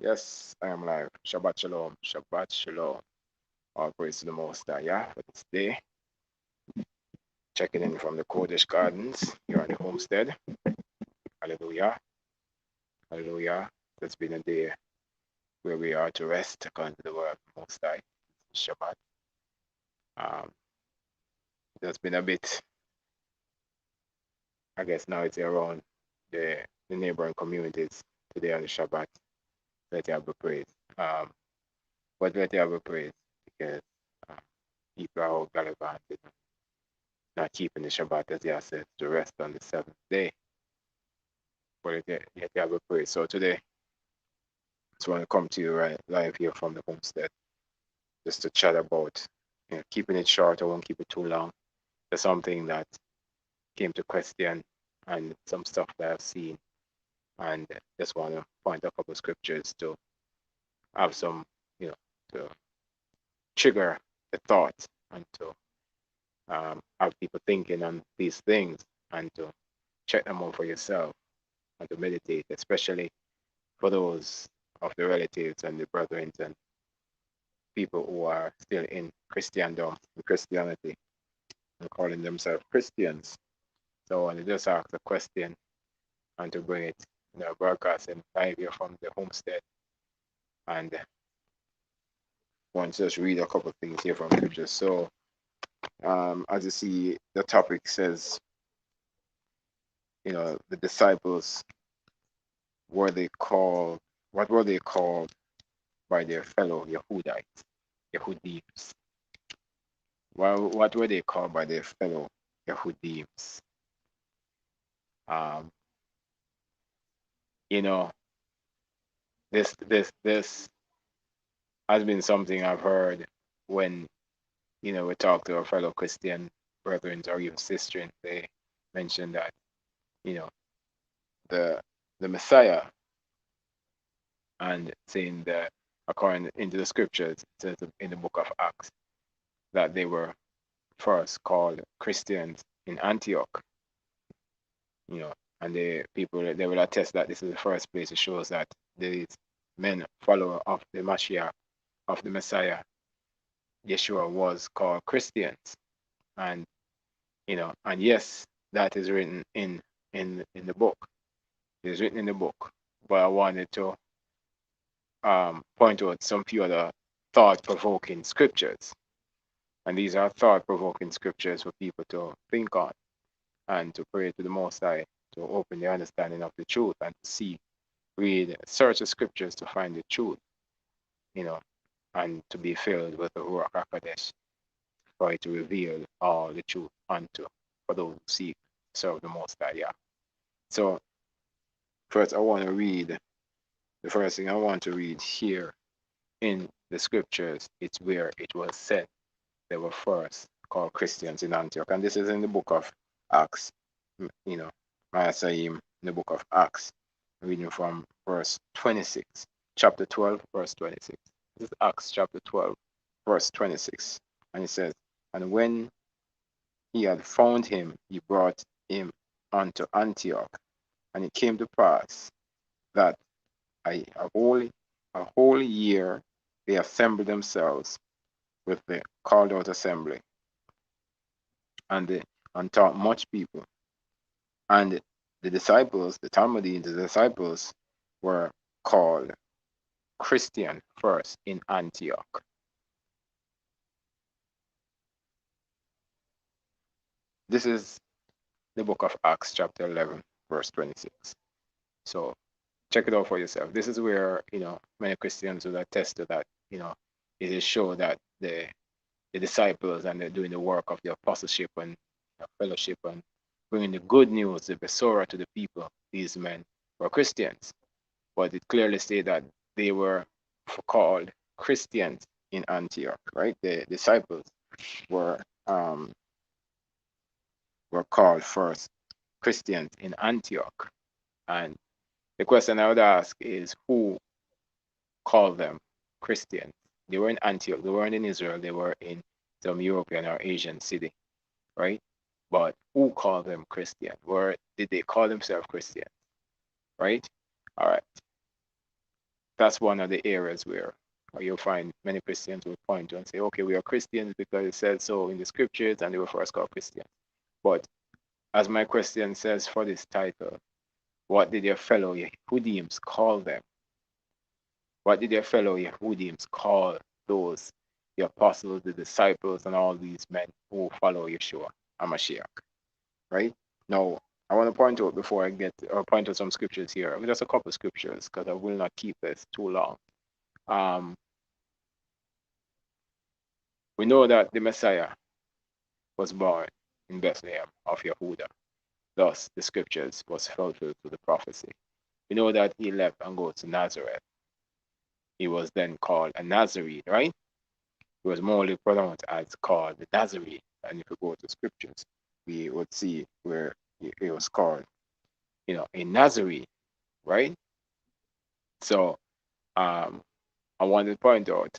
Yes, I am live. Shabbat Shalom. Shabbat Shalom. All praise to the Most High, yeah, for this day. Checking in from the Kodesh Gardens here on the homestead. Hallelujah. Hallelujah. It's been a day where we are to rest according to the word of the Most High. Shabbat. Um, there's been a bit, I guess now it's around the neighboring communities today on the Shabbat. Let you have a praise. But let you have a praise because um, people are all gallivanting, not keeping the Shabbat as he said to rest on the seventh day. But yet you have a praise. So today, I just want to come to you right live here from the homestead, just to chat about, keeping it short. I won't keep it too long. There's something that came to question and some stuff that I've seen, and just want to point a couple of scriptures to have some, to trigger the thought and to have people thinking on these things and to check them out for yourself and to meditate, especially for those of the relatives and the brethren and people who are still in Christendom, in Christianity, and calling themselves Christians. So I want to just ask a question and to bring it in our broadcasting live here from the homestead. And I want to just read a couple of things here from scripture. So as you see, the topic says, the disciples, what were they called by their fellow Yahudites, Yahudims? Well, what were they called by their fellow Yahudims? Um, you know, this has been something I've heard when, we talk to our fellow Christian brethren or even sisters. They mention that, you know, the Messiah, and saying that according into the scriptures, it says in the book of Acts that they were first called Christians in Antioch, and the people, they will attest that this is the first place it shows that these men follower of the Mashiach, of the Messiah, Yeshua, was called Christians. And and yes, that is written in the book. It is written in the book. But I wanted to point out some few other thought-provoking scriptures. And these are thought-provoking scriptures for people to think on and to pray to the Most High to open the understanding of the truth and to search the scriptures to find the truth, and to be filled with the Ruach HaKodesh for it to reveal all the truth for those who seek to serve the Most High. Yeah. So first the first thing I want to read here in the scriptures, it's where it was said they were first called Christians in Antioch. And this is in the book of Acts, Maasayim, in the book of Acts, reading from verse 26, chapter 12, verse 26. This is Acts chapter 12, verse 26. And it says, and when he had found him, he brought him unto Antioch. And it came to pass that a whole year they assembled themselves with the called out assembly, and taught much people. And the disciples, the Talmudim, the disciples were called Christian first in Antioch. This is the book of Acts, chapter 11, verse 26. So check it out for yourself. This is where, many Christians will attest to that, it is show that the disciples, and they're doing the work of the apostleship and fellowship and bringing the good news, the Besorah, to the people. These men were Christians, but it clearly states that they were called Christians in Antioch, right? The disciples were called first Christians in Antioch. And the question I would ask is, who called them Christians? They were in Antioch. They weren't in Israel. They were in some European or Asian city, right? But who called them Christian? Where did they call themselves Christian, right? All right. that's one of the areas where you'll find many Christians will point to and say, okay, we are Christians because it says so in the scriptures and they were first called Christians. But as my question says for this title, what did their fellow Yehudims call them? What did their fellow Yehudims call those, the apostles, the disciples, and all these men who follow Yeshua HaMashiach? Right? Now, I want to point out before I get, or point out some scriptures here. I mean, just a couple of scriptures because I will not keep this too long. We know that the Messiah was born in Bethlehem of Yehuda. Thus, the scriptures was fulfilled to the prophecy. We know that he left and go to Nazareth. He was then called a Nazarene, right? He was morally pronounced as called the Nazarene. And if we go to scriptures, we would see where he was called, a Nazarene, right? So I wanted to point out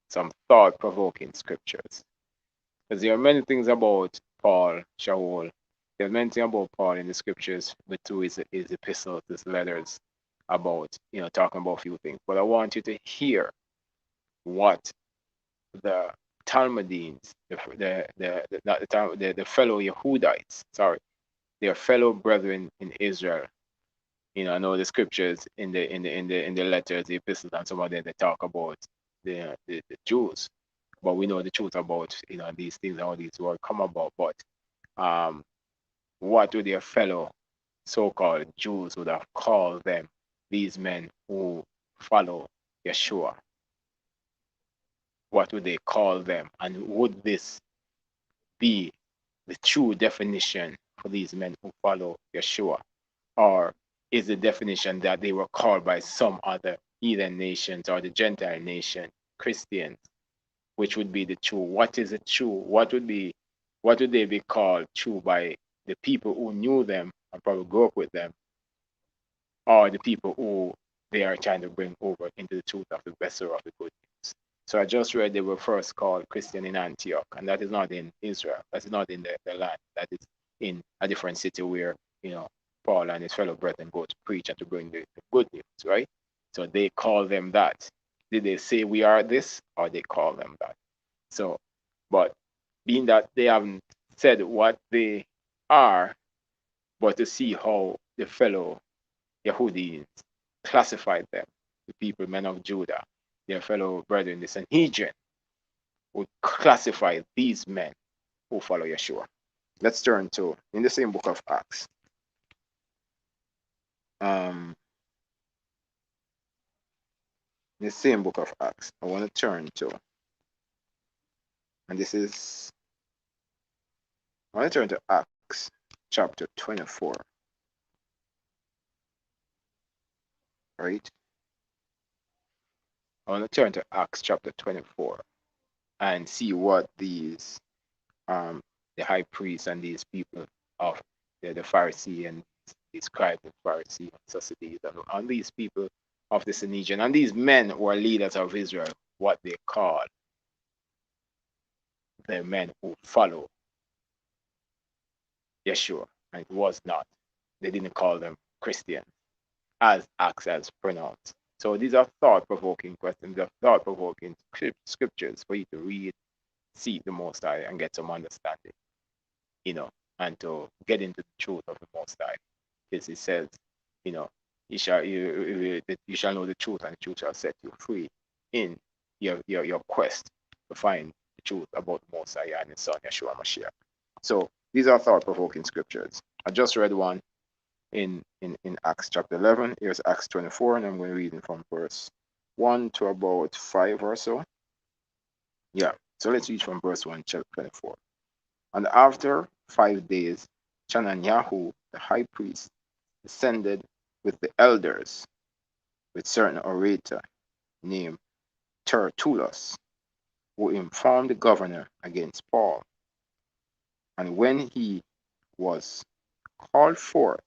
some thought-provoking scriptures. Because there are many things about Paul, Shaul. There are many things about Paul in the scriptures, but through his epistles, his letters, about, talking about a few things. But I want you to hear what the Talmudines, the fellow Yehudites, their fellow brethren in Israel. I know the scriptures in the letters, the epistles, and some of them they talk about the Jews, but we know the truth about these things and all these words come about. But what would their fellow so-called Jews would have called them, these men who follow Yeshua? What would they call them? And would this be the true definition for these men who follow Yeshua? Or is the definition that they were called by some other heathen nations or the Gentile nation, Christians, which would be the true? What is the true? What would they be called true by the people who knew them and probably grew up with them, or the people who they are trying to bring over into the truth of the vessel of the good news? So I just read they were first called Christian in Antioch, and that is not in Israel. That is not in the land. That is in a different city where, Paul and his fellow brethren go to preach and to bring the good news, right? So they call them that. Did they say we are this, or they call them that? So, but being that they haven't said what they are, but to see how the fellow Yehudis classified them, the people, men of Judah, their fellow brethren, the Sanhedrin, would classify these men who follow Yeshua. Let's turn to, in the same book of Acts. The same book of Acts, I want to turn to, and I want to turn to Acts chapter 24, right? I want to turn to Acts chapter 24 and see what these, the high priests and these people of the Pharisee and these scribes and Pharisees and Sadducees and these people of the Sanhedrin and these men who are leaders of Israel, what they call the men who follow Yeshua. And it was not. They didn't call them Christians, as Acts has pronounced. So these are thought-provoking questions, they're thought-provoking scriptures for you to read, seek the Most High, and get some understanding, and to get into the truth of the Most High. Because it says, you shall know the truth, and the truth shall set you free in your quest to find the truth about the Most High and His Son, Yeshua HaMashiach. So these are thought-provoking scriptures. I just read one in Acts chapter 11. Here's Acts 24, and I'm going to read it from verse 1 to about 5 or so. Yeah, so let's read from verse 1, chapter 24. And after 5 days, Chananyahu, the high priest, descended with the elders, with certain orator named Tertullus, who informed the governor against Paul. And when he was called forth,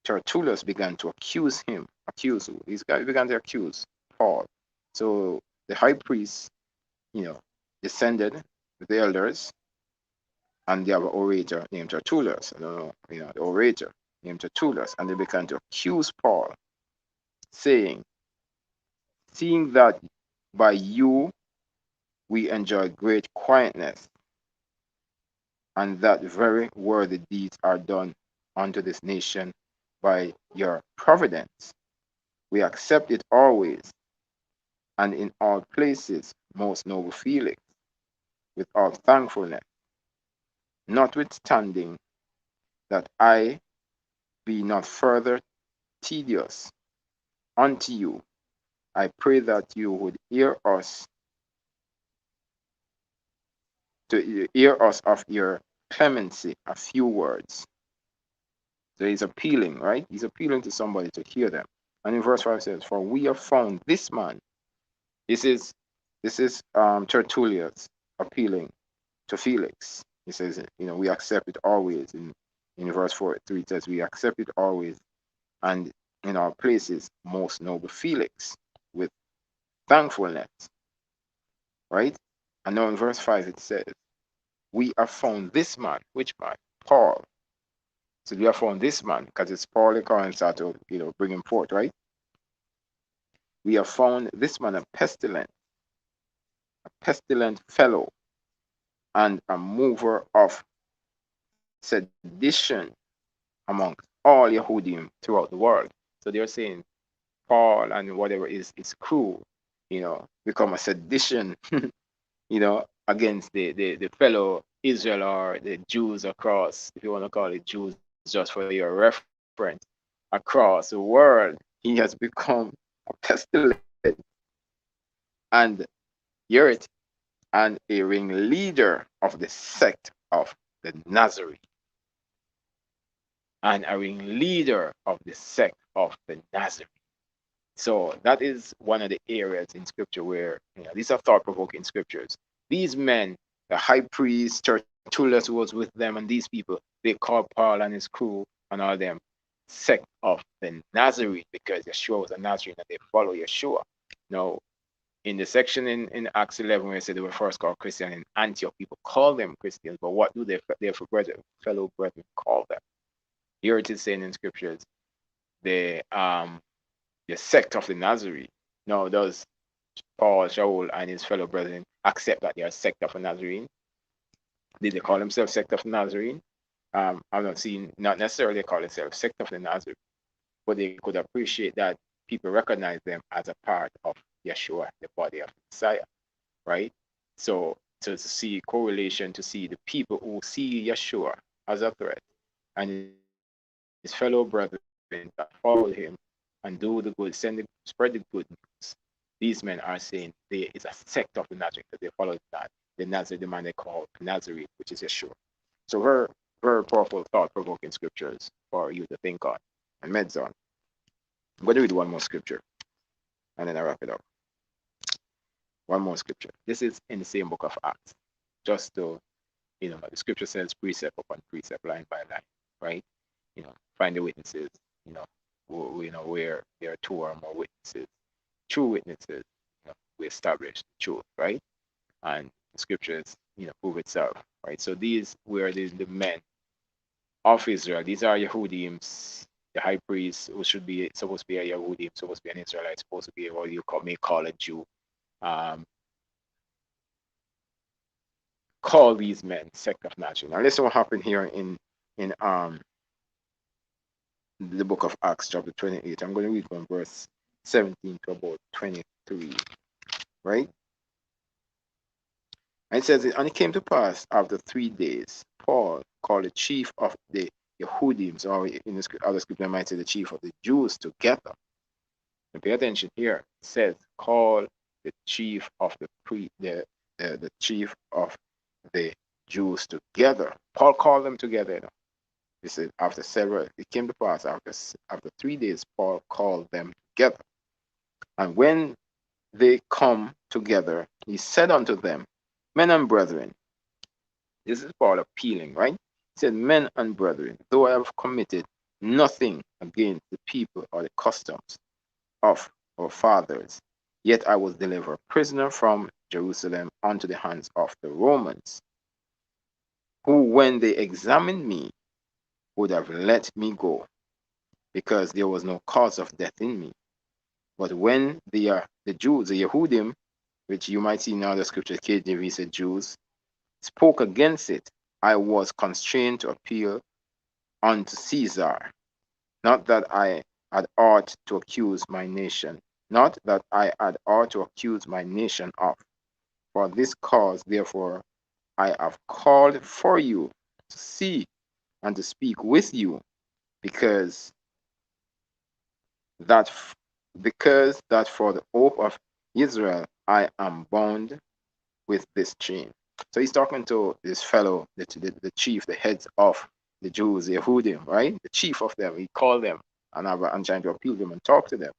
Tertullus began to accuse him. These guys began to accuse Paul. So the high priest, descended with the elders, and they have an orator named Tertullus. I don't know, the orator named Tertullus, and they began to accuse Paul, saying, seeing that by you we enjoy great quietness, and that very worthy deeds are done unto this nation by your providence. We accept it always and in all places, most noble Felix, with all thankfulness, notwithstanding that I be not further tedious unto you. I pray that you would hear us of your clemency a few words. So he's appealing, right? He's appealing to somebody to hear them. And in verse 5 says, for we have found this man. This is Tertullius appealing to Felix. He says, we accept it always. In verse 3 it says, we accept it always and in our places, most noble Felix, with thankfulness, right? And now in verse 5 it says, we have found this man. Which man? Paul. So we have found this man, because it's Paul in Corinth to, bring him forth, right? We have found this man a pestilent fellow, and a mover of sedition amongst all Yahudim throughout the world. So they're saying Paul and whatever is his crew, become a sedition, against the fellow Israel or the Jews across, if you want to call it Jews just for your reference, across the world. He has become a pestilence and hear it, and a ringleader of the sect of the Nazarene. And a ringleader of the sect of the Nazarene. So that is one of the areas in scripture where, these are thought-provoking scriptures. These men, the high priest, Tertullus who was with them, and these people, they call Paul and his crew and all them sect of the Nazarene, because Yeshua was a Nazarene and they follow Yeshua. Now, in the section in Acts 11 where it said they were first called Christian in Antioch, people call them Christians, but what do their fellow brethren call them? Here it is saying in scriptures, the sect of the Nazarene. Now, does Paul, Shaul, and his fellow brethren accept that they are sect of the Nazarene? Did they call themselves sect of the Nazarene? I'm not necessarily call themselves sect of the Nazarene, but they could appreciate that people recognize them as a part of Yeshua, the body of the Messiah, right? So to see correlation, to see the people who see Yeshua as a threat, and his fellow brethren that follow him and do the good, spread the good news. These men are saying there is a sect of the Nazarene that they follow that. The Nazarene, the man they call Nazarene, which is Yeshua. So very, very powerful, thought-provoking scriptures for you to think on and meditate on. I'm going to read one more scripture and then I wrap it up. One more scripture. This is in the same book of Acts. Just to, the scripture says precept upon precept, line by line, right? Find the witnesses, where there are two or more witnesses, true witnesses, we establish the truth, right? And the scriptures, prove itself, right? So these were the men of Israel. These are Yehudim, the high priest, who supposed to be a Yehudim, supposed to be an Israelite, supposed to be what you may call a Jew. Call these men sect of Nazarene. Now listen what happened here in the book of Acts, chapter 28. I'm going to read from verse 17 to about 23, right? And it says, and it came to pass after 3 days, Paul called the chief of the Yehudim, or in the other scripture I might say the chief of the Jews, together. And pay attention here. It says, call the chief of the chief of the Jews together. Paul called them together. He said, it came to pass after 3 days, Paul called them together. And when they come together, he said unto them, men and brethren, this is Paul appealing, right? He said, men and brethren, though I have committed nothing against the people or the customs of our fathers, yet I was delivered prisoner from Jerusalem unto the hands of the Romans, who, when they examined me, would have let me go, because there was no cause of death in me. But when they the Jews, the Yehudim, which you might see in other scriptures, KJV said Jews, spoke against it, I was constrained to appeal unto Caesar. Not that I had ought to accuse my nation, not that I had ought to accuse my nation of. For this cause, therefore, I have called for you to see and to speak with you, because that for the hope of Israel I am bound with this chain. So he's talking to this fellow, the chief, the heads of the Jews, the Yehudim, right? The chief of them. He called them and trying to appeal to them and talk to them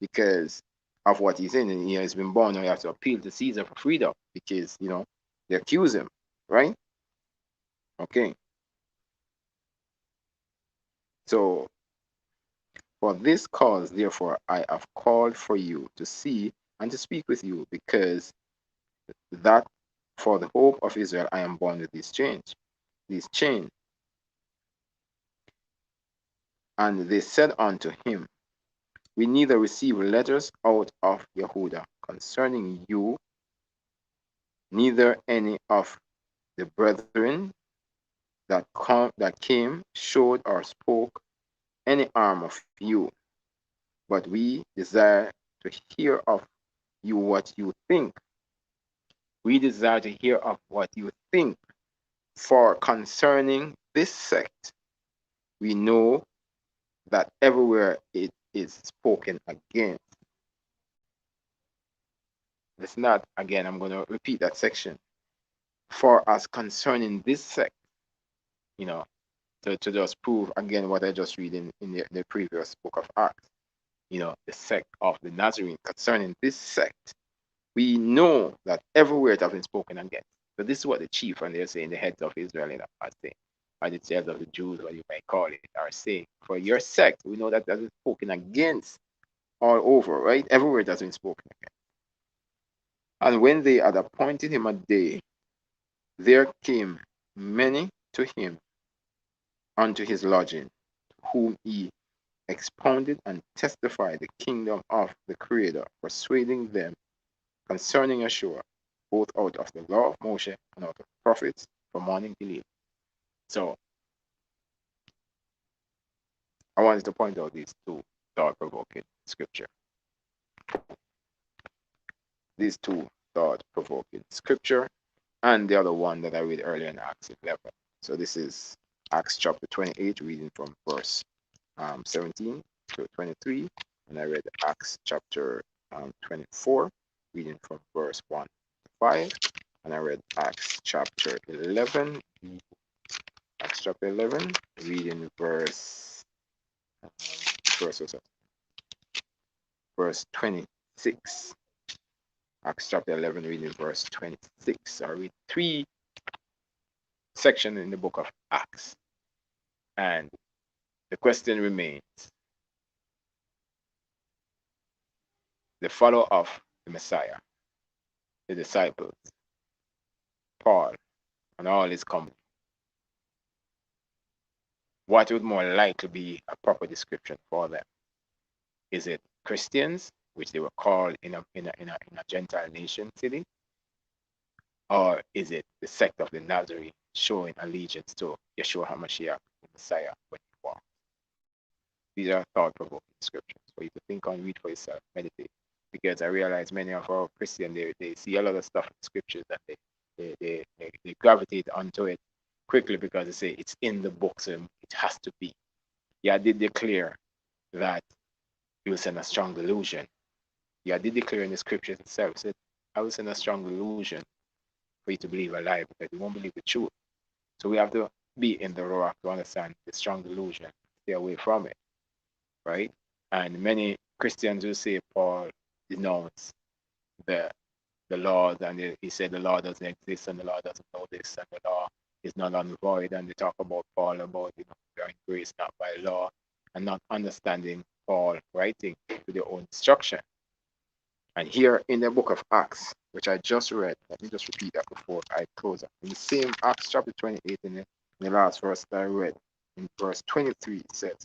because of what he's in. And he has been born, and he has to appeal to Caesar for freedom because, they accuse him, right? Okay. So, for this cause, therefore, I have called for you to see and to speak with you, because that for the hope of Israel I am bound with these chains. And they said unto him, we neither receive letters out of Yehuda concerning you, neither any of the brethren that came showed or spoke any harm of you, but we desire to hear of you what you think. We desire to hear of what you think. For concerning this sect, we know that everywhere it is spoken against. It's not, again, I'm going to repeat that section. For as concerning this sect, to just prove again what I just read in the previous book of Acts, the sect of the Nazarene, concerning this sect, we know that everywhere it has been spoken against. So this is what the chief, and they're saying the heads of Israel are saying, or the heads of the Jews, what you might call it, are saying, for your sect, we know that has been spoken against all over, right? Everywhere it has been spoken against. And when they had appointed him a day, there came many to him unto his lodging, whom he expounded and testified the kingdom of the Creator, persuading them concerning Yeshua, both out of the law of Moshe and out of the prophets, from morning till evening. So, I wanted to point out these two thought-provoking scripture. These two thought-provoking scripture, and the other one that I read earlier in Acts 11. So this is Acts chapter 28, reading from verse 17 to 23, and I read Acts chapter 24, reading from verse 1 to 5, and I read Acts chapter 11, reading verse 26. Acts chapter 11, reading verse 26. I read three sections in the book of Acts, and the question remains: the follower of the Messiah, the disciples, Paul, and all his company, what would more likely be a proper description for them? Is it Christians, which they were called in a Gentile nation city? Or is it the sect of the Nazarene showing allegiance to Yeshua HaMashiach, the Messiah, when he walked? These are thought-provoking scriptures for you to think on, read for yourself, meditate. Because I realize many of our Christians, they see a lot of stuff in scriptures that they gravitate onto it quickly because they say it's in the books and it has to be. Yeah, I did declare that you will send a strong delusion. Yeah, I did declare in the scriptures itself, said, I will send a strong delusion for you to believe a lie because you won't believe the truth. So we have to be in the rock to understand the strong delusion, stay away from it, right? And many Christians will say Paul denounced the laws, and he said the law doesn't exist and the law doesn't know this, and the law is not void. And they talk about Paul about we are in grace not by law, and not understanding Paul writing to their own instruction. And here in the book of Acts, which I just read, let me just repeat that before I close up. In the same Acts chapter 28, in the last verse that I read, in verse 23, it says,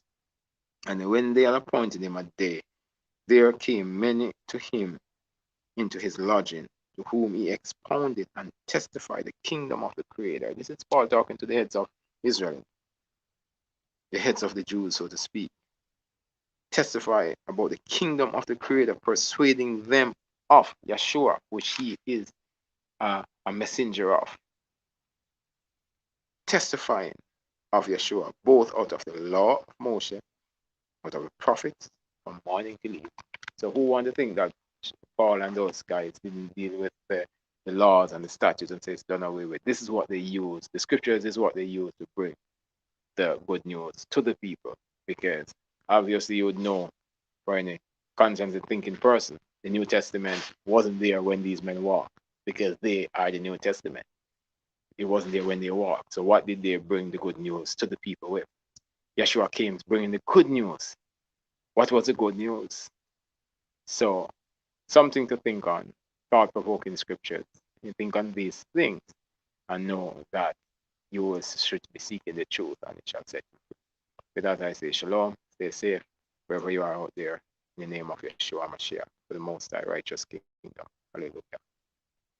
and when they had appointed him a day, there came many to him into his lodging, to whom he expounded and testified the kingdom of the Creator. This is Paul talking to the heads of Israel, the heads of the Jews, so to speak. Testify about the kingdom of the Creator, persuading them of Yeshua, which he is a messenger of. Testifying of Yeshua, both out of the law of Moshe, out of the prophets, from morning till evening. So who want to think that Paul and those guys didn't deal with the laws and the statutes and say it's done away with? This is what they use. The scriptures is what they use to bring the good news to the people, because obviously you would know, for any conscience and thinking person, the New Testament wasn't there when these men walked, because they are the New Testament. It wasn't there when they walked. So what did they bring the good news to the people with? Yeshua came bringing the good news. What was the good news? So something to think on, thought-provoking scriptures. You think on these things and know that you should be seeking the truth, and it shall set you free. With that I say shalom, stay safe wherever you are out there, in the name of Yeshua Mashiach, for the Most High righteous kingdom. Hallelujah.